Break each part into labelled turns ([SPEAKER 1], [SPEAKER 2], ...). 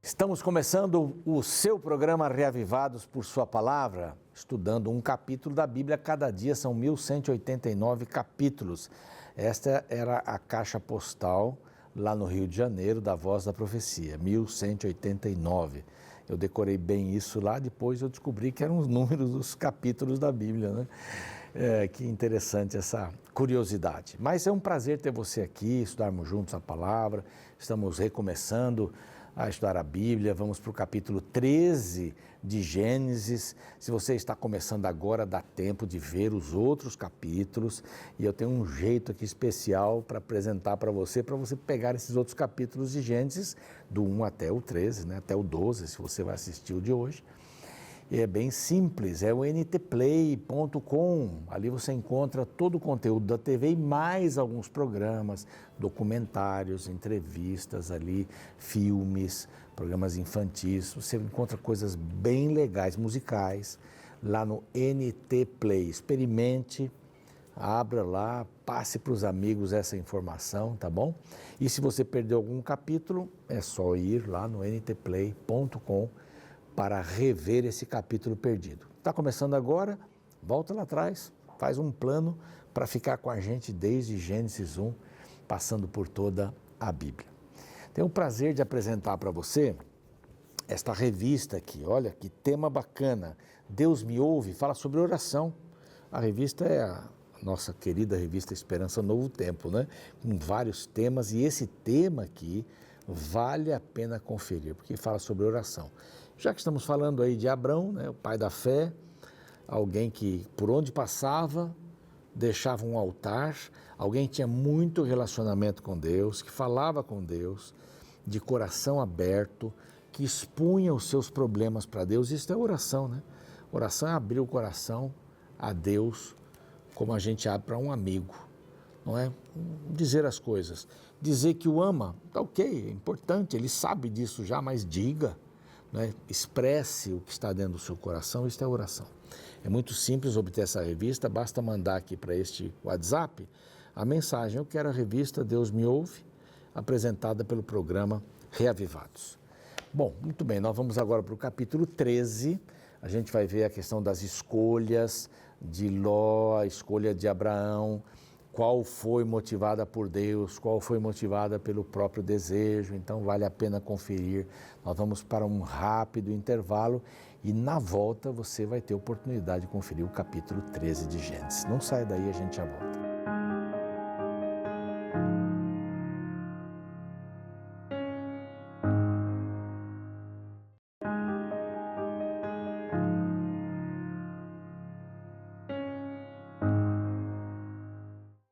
[SPEAKER 1] Estamos começando o seu programa Reavivados por Sua Palavra, estudando um capítulo da Bíblia. Cada dia são 1189 capítulos. Esta era a caixa postal lá no Rio de Janeiro da Voz da Profecia, 1189. Eu decorei bem isso lá, depois eu descobri que eram os números dos capítulos da Bíblia, né? Que interessante essa curiosidade. Mas é um prazer ter você aqui, estudarmos juntos a palavra. Estamos recomeçando a estudar a Bíblia, vamos para o capítulo 13 de Gênesis. Se você está começando agora, dá tempo de ver os outros capítulos, e eu tenho um jeito aqui especial para apresentar para você pegar esses outros capítulos de Gênesis, do 1 até o 13, né, até o 12, se você vai assistir o de hoje. E é bem simples, é o ntplay.com, ali você encontra todo o conteúdo da TV e mais alguns programas, documentários, entrevistas ali, filmes, programas infantis. Você encontra coisas bem legais, musicais, lá no NTplay. Experimente, abra lá, passe para os amigos essa informação, tá bom? E se você perdeu algum capítulo, é só ir lá no ntplay.com para rever esse capítulo perdido. Está começando agora? Volta lá atrás, faz um plano para ficar com a gente desde Gênesis 1, passando por toda a Bíblia. Tenho o prazer de apresentar para você esta revista aqui. Olha que tema bacana. Deus me ouve, fala sobre oração. A revista é a nossa querida revista Esperança Novo Tempo, né? Com vários temas, e esse tema aqui vale a pena conferir, porque fala sobre oração. Já que estamos falando aí de Abrão, né, o pai da fé, alguém que por onde passava deixava um altar, alguém que tinha muito relacionamento com Deus, que falava com Deus, de coração aberto, que expunha os seus problemas para Deus. Isso é oração, né? Oração é abrir o coração a Deus, como a gente abre para um amigo, não é? Dizer as coisas, dizer que o ama, tá ok, é importante, ele sabe disso já, mas diga. Né? Expresse o que está dentro do seu coração, isso é oração. É muito simples obter essa revista, basta mandar aqui para este WhatsApp a mensagem: eu quero a revista Deus me ouve, apresentada pelo programa Reavivados. Bom, muito bem, nós vamos agora para o capítulo 13, a gente vai ver a questão das escolhas de Ló, a escolha de Abraão, qual foi motivada por Deus, qual foi motivada pelo próprio desejo. Então vale a pena conferir. Nós vamos para um rápido intervalo e na volta você vai ter oportunidade de conferir o capítulo 13 de Gênesis. Não sai daí, a gente já volta.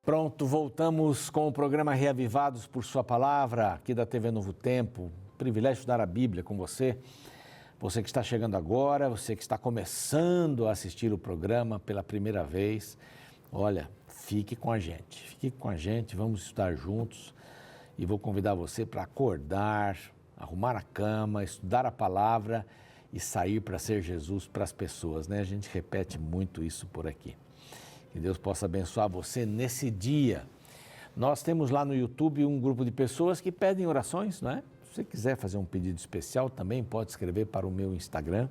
[SPEAKER 1] Pronto, voltamos com o programa Reavivados por Sua Palavra, aqui da TV Novo Tempo. Privilégio estudar a Bíblia com você. Você que está chegando agora, você que está começando a assistir o programa pela primeira vez, olha, fique com a gente, vamos estudar juntos. E vou convidar você para acordar, arrumar a cama, estudar a palavra e sair para ser Jesus para as pessoas, né? A gente repete muito isso por aqui. Que Deus possa abençoar você nesse dia. Nós temos lá no YouTube um grupo de pessoas que pedem orações, não é? Se você quiser fazer um pedido especial, também pode escrever para o meu Instagram,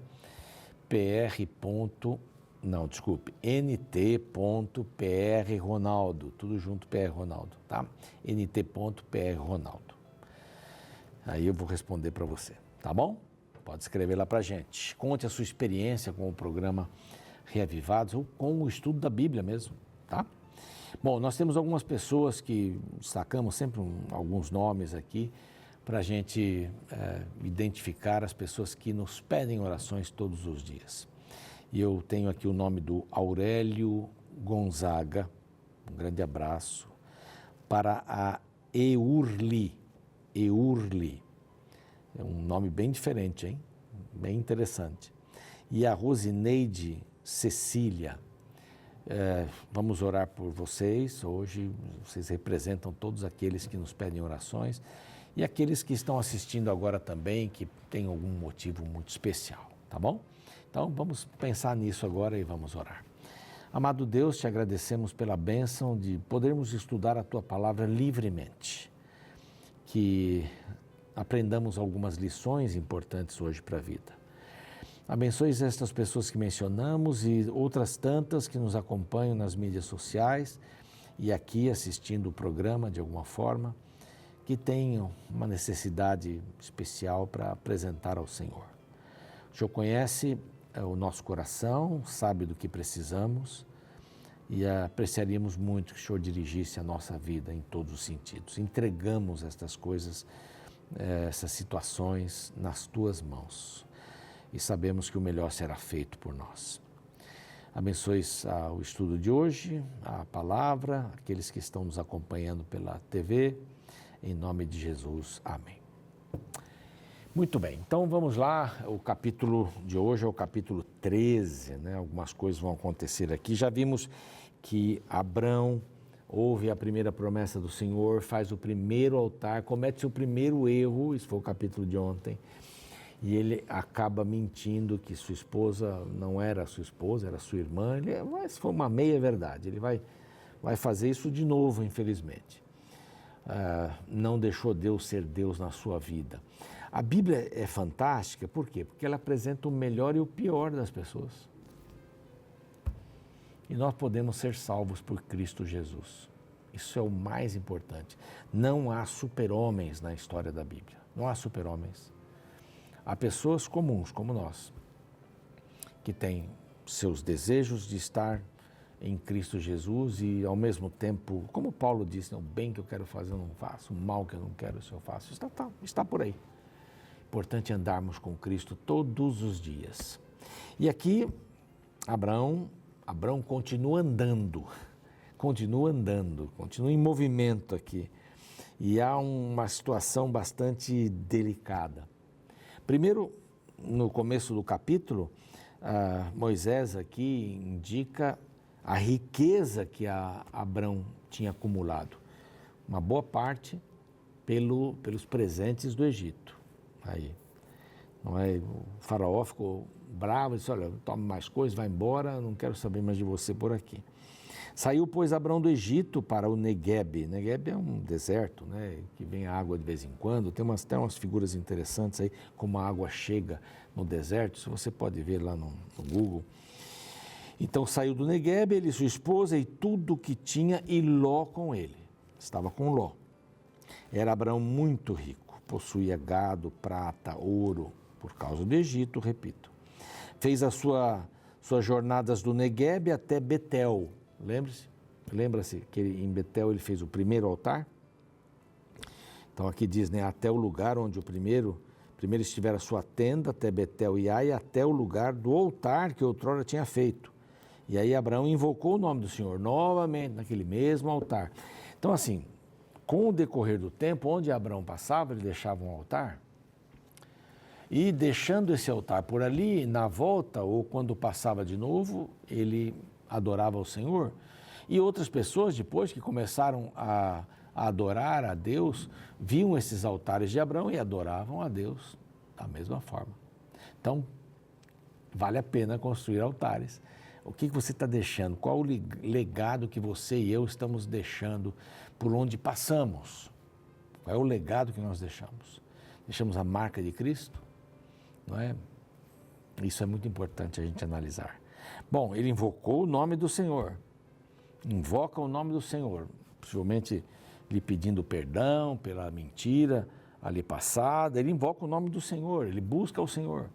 [SPEAKER 1] nt.prronaldo, tudo junto, prronaldo, tá? nt.prronaldo. Aí eu vou responder para você, tá bom? Pode escrever lá para a gente. Conte a sua experiência com o programa Reavivados ou com o estudo da Bíblia mesmo, tá? Bom, nós temos algumas pessoas que destacamos sempre alguns nomes aqui para a gente identificar as pessoas que nos pedem orações todos os dias. E eu tenho aqui o nome do Aurélio Gonzaga, um grande abraço, para a Eurli, é um nome bem diferente, hein? Bem interessante. E a Rosineide Cecília, vamos orar por vocês. Hoje vocês representam todos aqueles que nos pedem orações e aqueles que estão assistindo agora também, que tem algum motivo muito especial, tá bom? Então vamos pensar nisso agora e vamos orar. Amado Deus, te agradecemos pela bênção de podermos estudar a Tua Palavra livremente, que aprendamos algumas lições importantes hoje para a vida. Abençoe estas pessoas que mencionamos e outras tantas que nos acompanham nas mídias sociais e aqui assistindo o programa de alguma forma, que tenham uma necessidade especial para apresentar ao Senhor. O Senhor conhece o nosso coração, sabe do que precisamos e apreciaríamos muito que o Senhor dirigisse a nossa vida em todos os sentidos. Entregamos estas coisas, essas situações nas Tuas mãos e sabemos que o melhor será feito por nós. Abençoe o estudo de hoje, a palavra, aqueles que estão nos acompanhando pela TV, em nome de Jesus. Amém. Muito bem, então vamos lá, o capítulo de hoje é o capítulo 13, né? Algumas coisas vão acontecer aqui. Já vimos que Abrão ouve a primeira promessa do Senhor, faz o primeiro altar, comete o primeiro erro, isso foi o capítulo de ontem, e ele acaba mentindo que sua esposa não era sua esposa, era sua irmã, mas foi uma meia verdade, ele vai fazer isso de novo, infelizmente. Não deixou Deus ser Deus na sua vida. A Bíblia é fantástica, por quê? Porque ela apresenta o melhor e o pior das pessoas. E nós podemos ser salvos por Cristo Jesus. Isso é o mais importante. Não há super-homens na história da Bíblia. Não há super-homens. Há pessoas comuns, como nós, que têm seus desejos de estar em Cristo Jesus e, ao mesmo tempo, como Paulo disse, o bem que eu quero fazer eu não faço, o mal que eu não quero isso eu faço. Está por aí. Importante andarmos com Cristo todos os dias. E aqui, Abrão continua andando, continua em movimento aqui. E há uma situação bastante delicada. Primeiro, no começo do capítulo, Moisés aqui indica a riqueza que Abrão tinha acumulado. Uma boa parte pelos presentes do Egito. Aí, não é? O faraó ficou bravo e disse, olha, tome mais coisas, vai embora, não quero saber mais de você por aqui. Saiu, pois, Abrão do Egito para o Neguebe. Neguebe é um deserto, né, que vem água de vez em quando. Tem umas figuras interessantes aí, como a água chega no deserto. Isso você pode ver lá no Google. Então, saiu do Neguebe, ele, sua esposa e tudo que tinha, e Ló com ele. Estava com Ló. Era Abrão muito rico. Possuía gado, prata, ouro, por causa do Egito, repito. Fez as suas jornadas do Neguebe até Betel. Lembra-se que em Betel ele fez o primeiro altar? Então aqui diz, né, até o lugar onde primeiro estivera a sua tenda, até Betel e Ai, até o lugar do altar que outrora tinha feito. E aí Abraão invocou o nome do Senhor novamente naquele mesmo altar. Então assim, com o decorrer do tempo, onde Abraão passava, ele deixava um altar. E deixando esse altar por ali, na volta, ou quando passava de novo, ele adorava o Senhor. E outras pessoas, depois que começaram a adorar a Deus, viam esses altares de Abraão e adoravam a Deus da mesma forma. Então, vale a pena construir altares. O que você está deixando? Qual o legado que você e eu estamos deixando por onde passamos? Qual é o legado que nós deixamos? Deixamos a marca de Cristo? Não é? Isso é muito importante a gente analisar. Bom, ele invocou o nome do Senhor. Invoca o nome do Senhor. Possivelmente lhe pedindo perdão pela mentira ali passada. Ele invoca o nome do Senhor, ele busca o Senhor.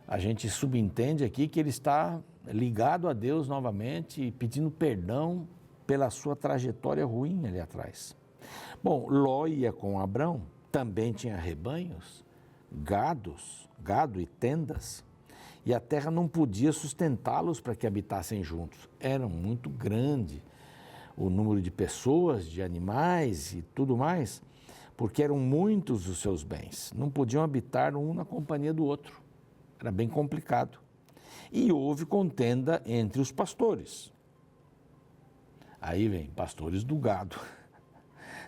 [SPEAKER 1] A gente subentende aqui que ele está ligado a Deus novamente e pedindo perdão pela sua trajetória ruim ali atrás. Bom, Ló ia com Abrão, também tinha rebanhos, gado e tendas, e a terra não podia sustentá-los para que habitassem juntos. Era muito grande o número de pessoas, de animais e tudo mais, porque eram muitos os seus bens. Não podiam habitar um na companhia do outro. Era bem complicado. E houve contenda entre os pastores. Aí vem pastores do gado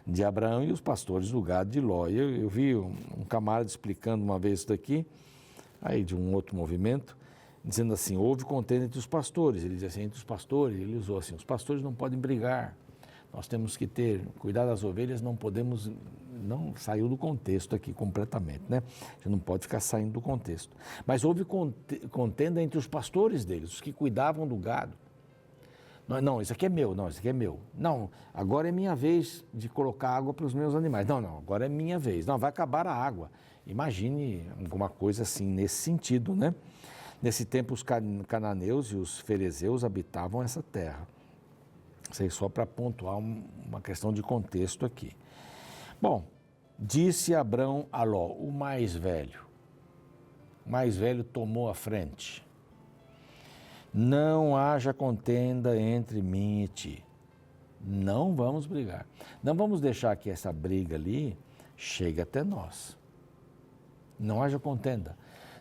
[SPEAKER 1] de Abraão e os pastores do gado de Ló. Eu vi um camarada explicando uma vez isso daqui, aí de um outro movimento, dizendo assim, houve contenda entre os pastores. Ele dizia assim, entre os pastores, ele usou assim, os pastores não podem brigar. Nós temos que cuidar das ovelhas, não podemos não saiu do contexto aqui completamente, né? A gente não pode ficar saindo do contexto. Mas houve contenda entre os pastores deles, os que cuidavam do gado. Não, isso aqui é meu, não, isso aqui é meu. Não, agora é minha vez de colocar água para os meus animais. Não, agora é minha vez. Não, vai acabar a água. Imagine alguma coisa assim nesse sentido, né? Nesse tempo, os cananeus e os ferezeus habitavam essa terra. Isso aí só para pontuar uma questão de contexto aqui. Bom, disse Abrão a Ló, o mais velho. O mais velho tomou a frente. Não haja contenda entre mim e ti. Não vamos brigar. Não vamos deixar que essa briga ali chegue até nós. Não haja contenda.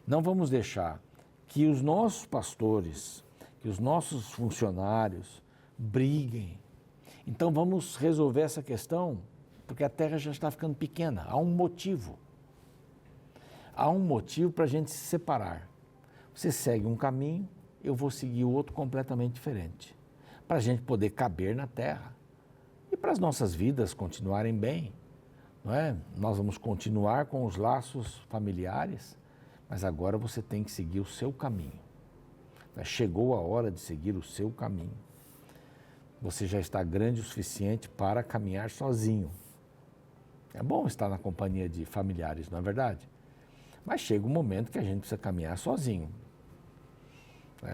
[SPEAKER 1] Não vamos deixar que os nossos pastores, que os nossos funcionários briguem. Então vamos resolver essa questão, porque a terra já está ficando pequena. Há um motivo. Há um motivo para a gente se separar. Você segue um caminho, eu vou seguir outro completamente diferente. Para a gente poder caber na terra. E para as nossas vidas continuarem bem. Não é? Nós vamos continuar com os laços familiares, mas agora você tem que seguir o seu caminho. Chegou a hora de seguir o seu caminho. Você já está grande o suficiente para caminhar sozinho. É bom estar na companhia de familiares, não é verdade? Mas chega um momento que a gente precisa caminhar sozinho.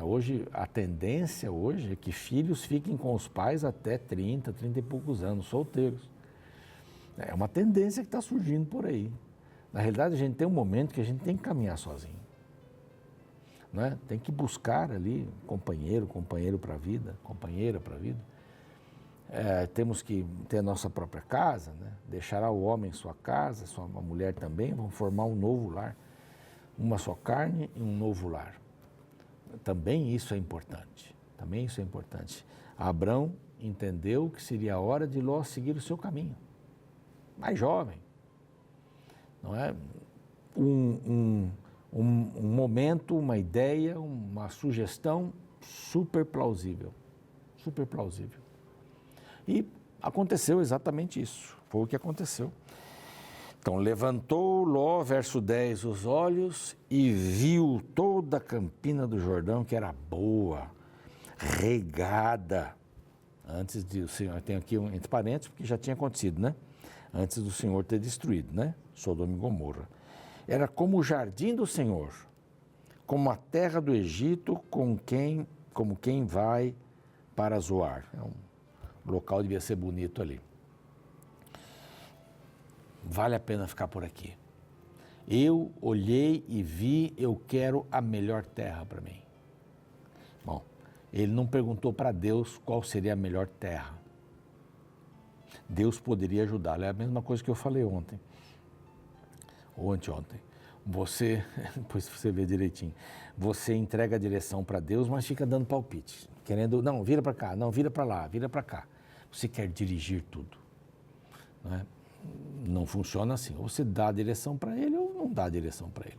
[SPEAKER 1] Hoje, a tendência hoje é que filhos fiquem com os pais até 30 e poucos anos, solteiros. É uma tendência que está surgindo por aí. Na realidade, a gente tem um momento que a gente tem que caminhar sozinho. Não é? Tem que buscar ali companheiro para a vida, companheira para a vida. Temos que ter a nossa própria casa, né? Deixará o homem sua casa, a mulher também, vão formar um novo lar. Uma só carne e um novo lar. Também isso é importante. Abrão entendeu que seria a hora de Ló seguir o seu caminho. Mais jovem. Não é? Um momento, uma ideia, uma sugestão super plausível. E aconteceu exatamente isso. Foi o que aconteceu. Então, levantou Ló, verso 10, os olhos e viu toda a campina do Jordão, que era boa, regada. Antes de o Senhor, tem aqui entre parênteses, porque já tinha acontecido, né? Antes do Senhor ter destruído, né? Sodoma e Gomorra. Era como o jardim do Senhor, como a terra do Egito, como quem vai para Zoar. O local devia ser bonito ali. Vale a pena ficar por aqui. Eu olhei e vi, eu quero a melhor terra para mim. Bom, ele não perguntou para Deus qual seria a melhor terra. Deus poderia ajudá-lo. É a mesma coisa que eu falei ontem. Ou anteontem. Depois você vê direitinho. Você entrega a direção para Deus, mas fica dando palpite. Querendo, não, vira para cá, não, vira para lá, vira para cá. Você quer dirigir tudo. Não é? Não funciona assim. Ou você dá a direção para ele ou não dá a direção para ele.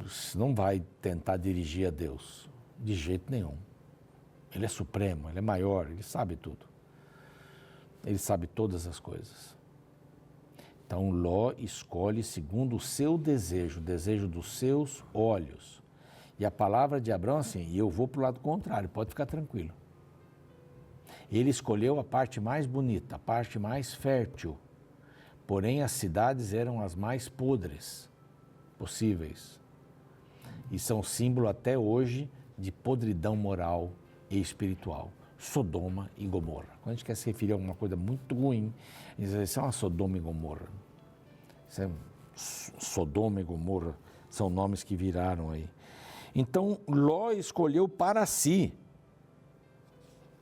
[SPEAKER 1] Você não vai tentar dirigir a Deus de jeito nenhum. Ele é supremo, ele é maior, ele sabe tudo. Ele sabe todas as coisas. Então Ló escolhe segundo o seu desejo, o desejo dos seus olhos. E a palavra de Abrão é assim, e eu vou para o lado contrário, pode ficar tranquilo. Ele escolheu a parte mais bonita, a parte mais fértil. Porém, as cidades eram as mais podres possíveis. E são símbolo até hoje de podridão moral e espiritual. Sodoma e Gomorra. Quando a gente quer se referir a alguma coisa muito ruim, isso é uma Sodoma e Gomorra. Sodoma e Gomorra são nomes que viraram aí. Então, Ló escolheu para si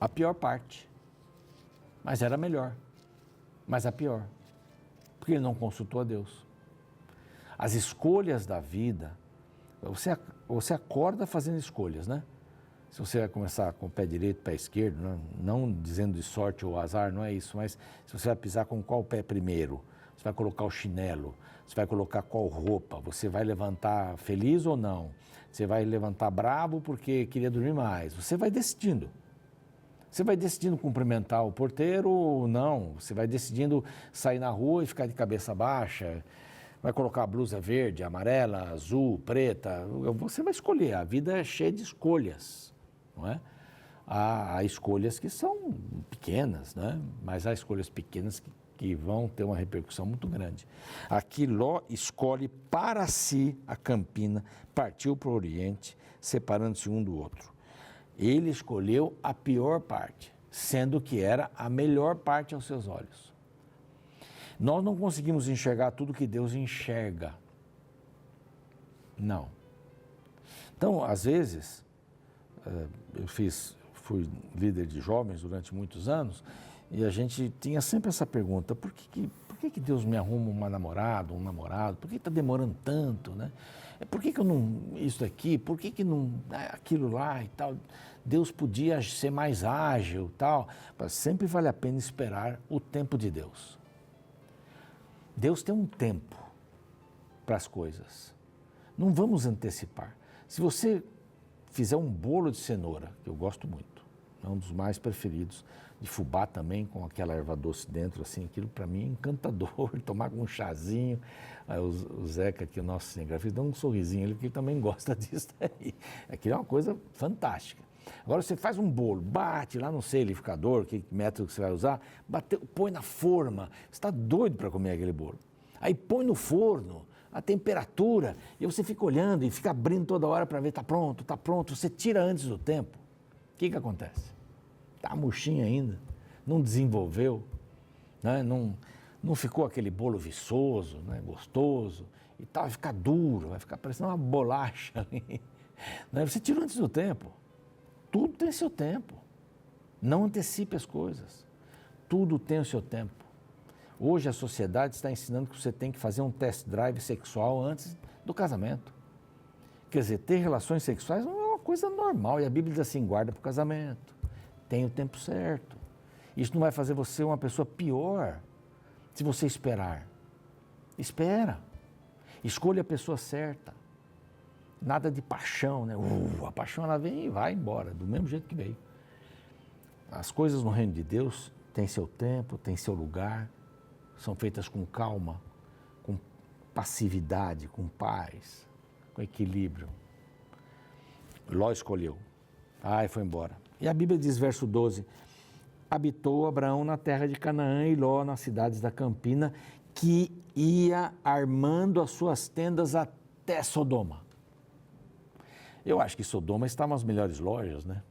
[SPEAKER 1] a pior parte, mas era melhor, mas a pior, porque ele não consultou a Deus. As escolhas da vida, você acorda fazendo escolhas, né? Se você vai começar com o pé direito, pé esquerdo, não dizendo de sorte ou azar, não é isso, mas se você vai pisar com qual pé primeiro, você vai colocar o chinelo, você vai colocar qual roupa, você vai levantar feliz ou não, você vai levantar bravo porque queria dormir mais, você vai decidindo. Você vai decidindo cumprimentar o porteiro ou não. Você vai decidindo sair na rua e ficar de cabeça baixa. Vai colocar a blusa verde, amarela, azul, preta. Você vai escolher. A vida é cheia de escolhas, não é? Há escolhas que são pequenas, né? Mas há escolhas pequenas que vão ter uma repercussão muito grande. Aqui Ló escolhe para si a campina, partiu para o Oriente, separando-se um do outro. Ele escolheu a pior parte, sendo que era a melhor parte aos seus olhos. Nós não conseguimos enxergar tudo que Deus enxerga. Não. Então, às vezes, fui líder de jovens durante muitos anos, e a gente tinha sempre essa pergunta: por que Deus me arruma uma namorada, um namorado? Por que está demorando tanto, né? Por que eu não, isso aqui, por que não, aquilo lá e tal? Deus podia ser mais ágil e tal. Mas sempre vale a pena esperar o tempo de Deus. Deus tem um tempo para as coisas. Não vamos antecipar. Se você fizer um bolo de cenoura, que eu gosto muito, é um dos mais preferidos, de fubá também, com aquela erva doce dentro, assim, aquilo para mim é encantador, tomar com um chazinho. Aí o Zeca, aqui, o nosso cinegrafista, dá um sorrisinho, ele que também gosta disso aí. Aquilo é uma coisa fantástica. Agora você faz um bolo, bate lá, não sei, liquidificador, que método que você vai usar, põe na forma, você está doido para comer aquele bolo. Aí põe no forno, a temperatura, e você fica olhando e fica abrindo toda hora para ver, está pronto, você tira antes do tempo. O que acontece? Está murchinho ainda, não desenvolveu, né? Não ficou aquele bolo viçoso, né? Gostoso e tal, vai ficar duro, vai ficar parecendo uma bolacha ali. Né? Você tirou antes do tempo. Tudo tem seu tempo. Não antecipe as coisas. Tudo tem o seu tempo. Hoje a sociedade está ensinando que você tem que fazer um test drive sexual antes do casamento. Quer dizer, ter relações sexuais não é uma coisa normal. E a Bíblia diz assim: guarda para o casamento. Tem o tempo certo. Isso não vai fazer você uma pessoa pior se você esperar. Espera. Escolha a pessoa certa. Nada de paixão, né? A paixão ela vem e vai embora, do mesmo jeito que veio. As coisas no reino de Deus têm seu tempo, têm seu lugar, são feitas com calma, com passividade, com paz, com equilíbrio. Ló escolheu. E foi embora. E a Bíblia diz, verso 12, habitou Abraão na terra de Canaã e Ló nas cidades da campina, que ia armando as suas tendas até Sodoma. Eu acho que Sodoma está nas melhores lojas, né?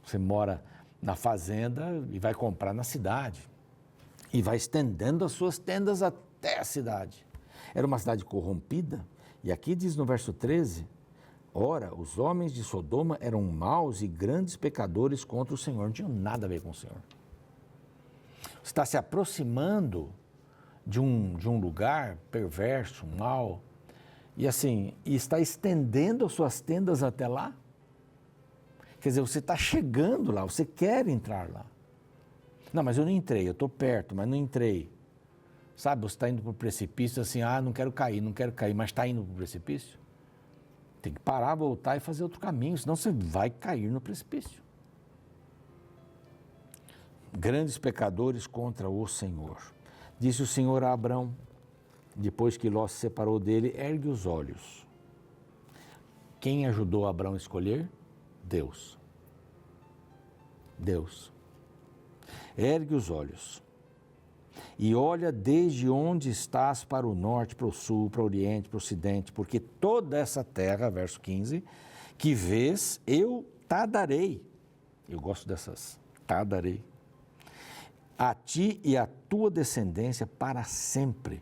[SPEAKER 1] Você mora na fazenda e vai comprar na cidade. E vai estendendo as suas tendas até a cidade. Era uma cidade corrompida. E aqui diz no verso 13... Ora, os homens de Sodoma eram maus e grandes pecadores contra o Senhor, não tinham nada a ver com o Senhor. Você está se aproximando de um lugar perverso, mau, e assim, e está estendendo as suas tendas até lá. Quer dizer, você está chegando lá, você quer entrar lá. Não, mas eu não entrei, eu estou perto, mas não entrei. Sabe, você está indo para o precipício assim, não quero cair, mas está indo para o precipício. Tem que parar, voltar e fazer outro caminho, senão você vai cair no precipício. Grandes pecadores contra o Senhor. Disse o Senhor a Abrão, depois que Ló se separou dele, ergue os olhos. Quem ajudou Abrão a escolher? Deus. Deus. Ergue os olhos e olha desde onde estás para o norte, para o sul, para o oriente, para o ocidente, porque toda essa terra, verso 15, que vês, eu te darei. Eu gosto dessas, te darei. A ti e à tua descendência para sempre.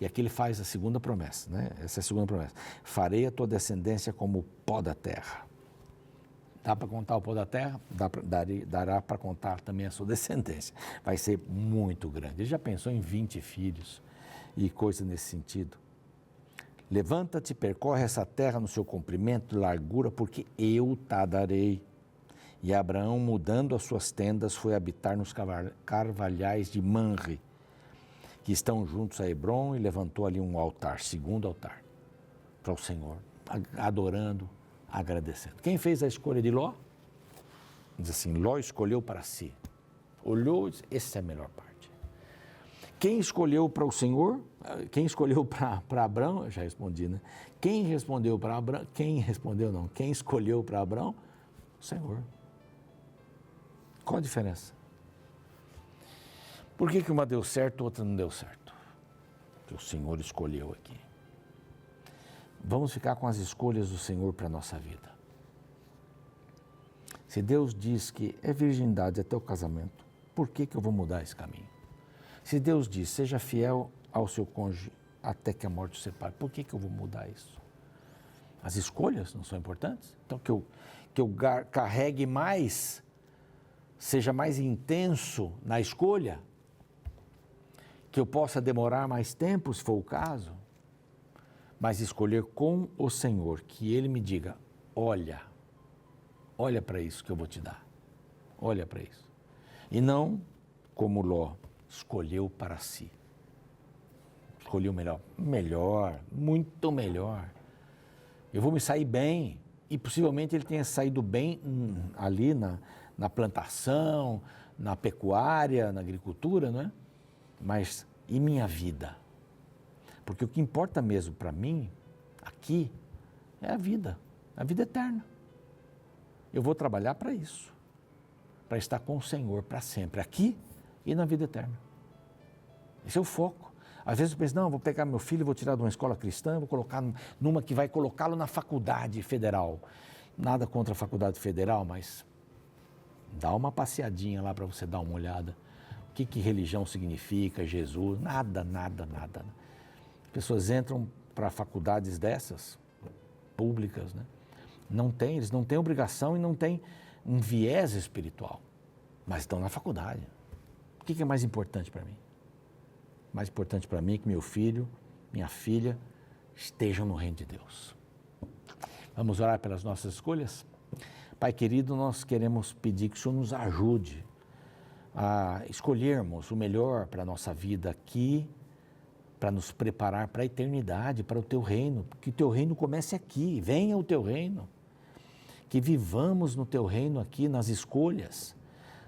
[SPEAKER 1] E aqui ele faz a segunda promessa, né? Essa é a segunda promessa. Farei a tua descendência como o pó da terra. Dá para contar o pó da terra? Dará para contar também a sua descendência. Vai ser muito grande. Ele já pensou em 20 filhos e coisa nesse sentido. Levanta-te, percorre essa terra no seu comprimento e largura, porque eu te darei. E Abraão, mudando as suas tendas, foi habitar nos carvalhais de Manre, que estão juntos a Hebrom, e levantou ali um altar, segundo altar, para o Senhor, adorando, agradecendo. Quem fez a escolha de Ló? Diz assim, Ló escolheu para si. Olhou e disse, essa é a melhor parte. Quem escolheu para o Senhor? Quem escolheu para Abrão? Eu já respondi, né? Quem respondeu para Abrão? Quem respondeu não? Quem escolheu para Abrão? O Senhor. Qual a diferença? Por que uma deu certo e outra não deu certo? Que o Senhor escolheu aqui. Vamos ficar com as escolhas do Senhor para a nossa vida. Se Deus diz que é virgindade até o casamento, por que eu vou mudar esse caminho? Se Deus diz, seja fiel ao seu cônjuge até que a morte o separe, por que eu vou mudar isso? As escolhas não são importantes? Então que eu carregue mais, seja mais intenso na escolha, que eu possa demorar mais tempo, se for o caso, mas escolher com o Senhor, que Ele me diga, olha para isso que eu vou te dar, olha para isso. E não como Ló, escolheu para si. Escolheu melhor, muito melhor. Eu vou me sair bem, e possivelmente ele tenha saído bem ali na plantação, na pecuária, na agricultura, não é? Mas e minha vida? Porque o que importa mesmo para mim, aqui, é a vida eterna. Eu vou trabalhar para isso, para estar com o Senhor para sempre, aqui e na vida eterna. Esse é o foco. Às vezes eu penso, não, vou pegar meu filho, vou tirar de uma escola cristã, vou colocar numa que vai colocá-lo na faculdade federal. Nada contra a faculdade federal, mas dá uma passeadinha lá para você dar uma olhada. O que religião significa, Jesus, nada. As pessoas entram para faculdades dessas, públicas, né? Eles não têm obrigação e não têm um viés espiritual, mas estão na faculdade. O que é mais importante para mim? Mais importante para mim é que meu filho, minha filha, estejam no reino de Deus. Vamos orar pelas nossas escolhas? Pai querido, nós queremos pedir que o Senhor nos ajude a escolhermos o melhor para a nossa vida aqui, para nos preparar para a eternidade, para o Teu reino, que o Teu reino comece aqui, venha o Teu reino, que vivamos no Teu reino aqui nas escolhas,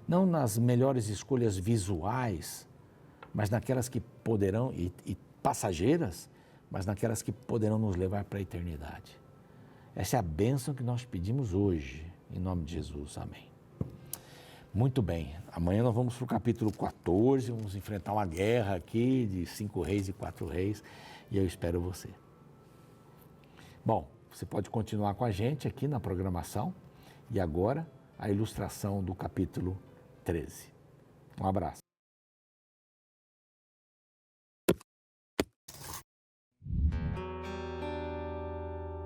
[SPEAKER 1] não nas melhores escolhas visuais, mas naquelas que poderão, e passageiras, mas naquelas que poderão nos levar para a eternidade. Essa é a bênção que nós pedimos hoje, em nome de Jesus, amém. Muito bem, amanhã nós vamos para o capítulo 14, vamos enfrentar uma guerra aqui de 5 reis e 4 reis, e eu espero você. Bom, você pode continuar com a gente aqui na programação, e agora a ilustração do capítulo 13. Um abraço.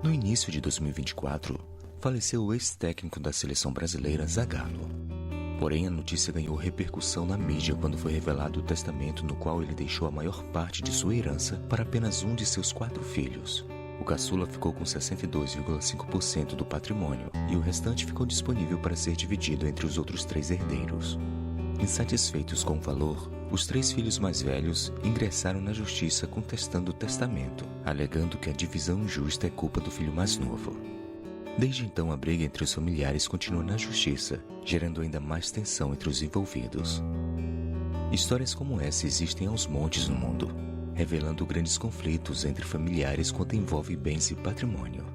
[SPEAKER 2] No início de 2024, faleceu o ex-técnico da seleção brasileira, Zagallo. Porém, a notícia ganhou repercussão na mídia quando foi revelado o testamento no qual ele deixou a maior parte de sua herança para apenas um de seus 4 filhos. O caçula ficou com 62,5% do patrimônio e o restante ficou disponível para ser dividido entre os outros 3 herdeiros. Insatisfeitos com o valor, os 3 filhos mais velhos ingressaram na justiça contestando o testamento, alegando que a divisão injusta é culpa do filho mais novo. Desde então, a briga entre os familiares continua na justiça, gerando ainda mais tensão entre os envolvidos. Histórias como essa existem aos montes no mundo, revelando grandes conflitos entre familiares quando envolve bens e patrimônio.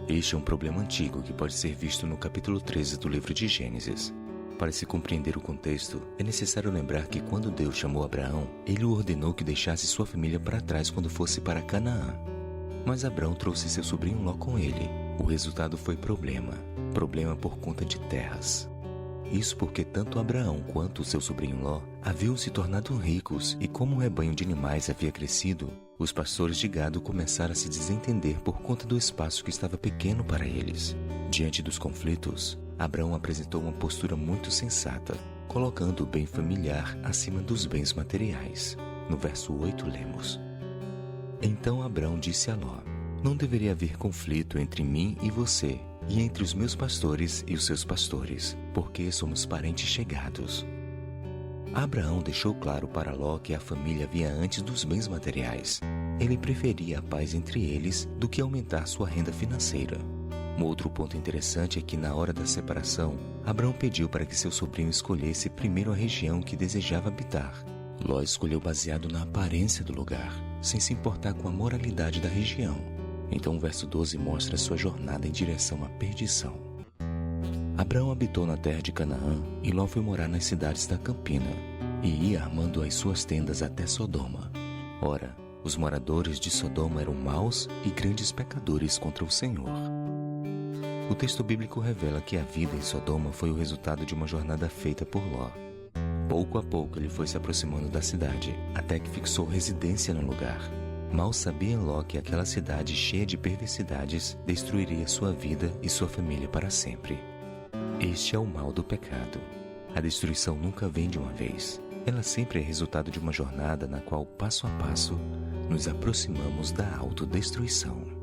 [SPEAKER 2] Este é um problema antigo que pode ser visto no capítulo 13 do livro de Gênesis. Para se compreender o contexto, é necessário lembrar que quando Deus chamou Abraão, ele o ordenou que deixasse sua família para trás quando fosse para Canaã. Mas Abraão trouxe seu sobrinho Ló com ele. O resultado foi problema por conta de terras. Isso porque tanto Abraão quanto seu sobrinho Ló haviam se tornado ricos e como o rebanho de animais havia crescido, os pastores de gado começaram a se desentender por conta do espaço que estava pequeno para eles. Diante dos conflitos, Abraão apresentou uma postura muito sensata, colocando o bem familiar acima dos bens materiais. No verso 8 lemos: Então Abraão disse a Ló: Não deveria haver conflito entre mim e você, e entre os meus pastores e os seus pastores, porque somos parentes chegados. Abraão deixou claro para Ló que a família vinha antes dos bens materiais. Ele preferia a paz entre eles do que aumentar sua renda financeira. Um outro ponto interessante é que, na hora da separação, Abraão pediu para que seu sobrinho escolhesse primeiro a região que desejava habitar. Ló escolheu baseado na aparência do lugar, sem se importar com a moralidade da região. Então o verso 12 mostra sua jornada em direção à perdição. Abraão habitou na terra de Canaã e Ló foi morar nas cidades da campina, e ia armando as suas tendas até Sodoma. Ora, os moradores de Sodoma eram maus e grandes pecadores contra o Senhor. O texto bíblico revela que a vida em Sodoma foi o resultado de uma jornada feita por Ló. Pouco a pouco ele foi se aproximando da cidade, até que fixou residência no lugar. Mal sabia Ló que aquela cidade cheia de perversidades destruiria sua vida e sua família para sempre. Este é o mal do pecado. A destruição nunca vem de uma vez. Ela sempre é resultado de uma jornada na qual, passo a passo, nos aproximamos da autodestruição.